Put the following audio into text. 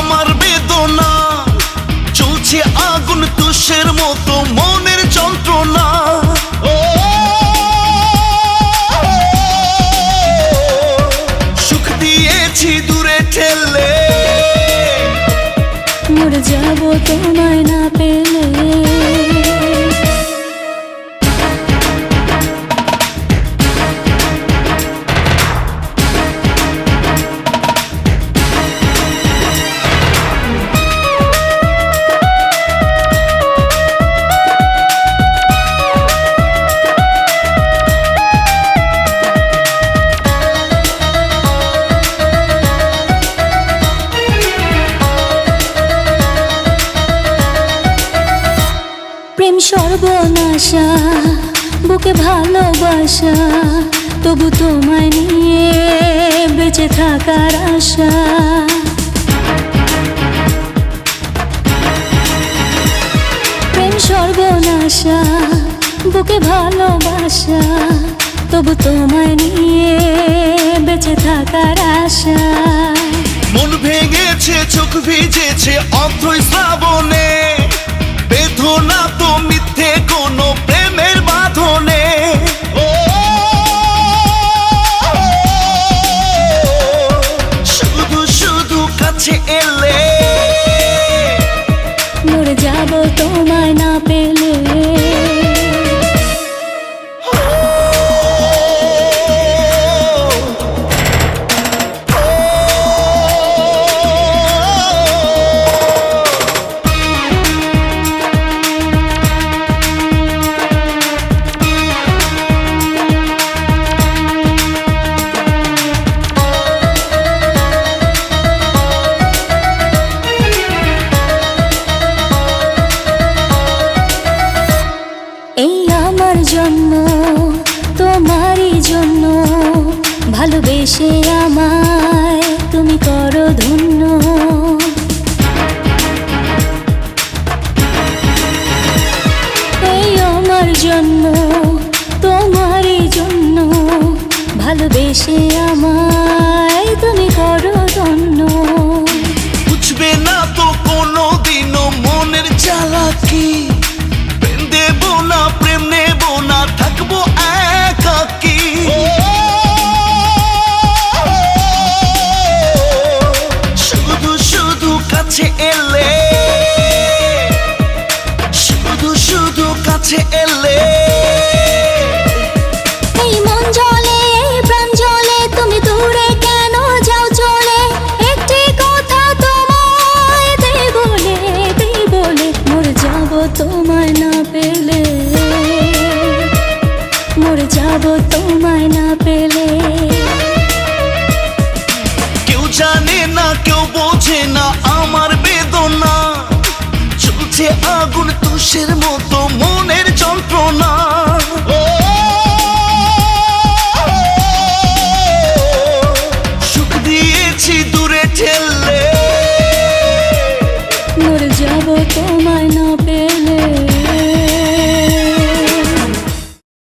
আমার বেদনা, চলছে আগুন তুষের মতো মনের যন্ত্রণা। সুখ দিয়েছি দূরে ঠেলে, মরে যাব তোমায় না পেলে। প্রেম সর্বনাশা, বুকে ভালোবাসা, তবু তোমায় নিয়ে বেঁচে থাকার আশা। প্রেম সর্বনাশা, বুকে ভালোবাসা, তবু তোমায় নিয়ে বেঁচে থাকার আশা। মন ভেঙেছে, চোখ ভিজেছে অথই শ্রাবণে, বেদনা তো মিথ্যে কোনো প্রেমের বাঁধনে। শুধু শুধু কাছে এলে, মরে যাব তোমায় না পেলে। এই আমার জন্য, তোমারই জন্য, ভালোবেসে আমায় তুমি করো ধন্য। এই আমার জন্য, তোমারই জন্য, ভালোবেসে আমায় তুমি করো ধন্য। বুঝবে না তো কোনোদিনও মনের চালাকি, দেব না প্রেম নেব না, থাকবো একাকী। শুধু শুধু কাছে এলে, শুধু শুধু কাছে এলে। এই মন জ্বলে, প্রাণ জ্বলে, তুমি দূরে কেন যাও চলে? একটি কথা তোমায় দেই বলে, মরে যাব তোমায় না পেলে। মরে যাব তোমায় না পেলে। কেউ জানে না, কেউ বোঝে না আমার বেদনা, চলছে আগুন তুষের মতো মনের যন্ত্রণা।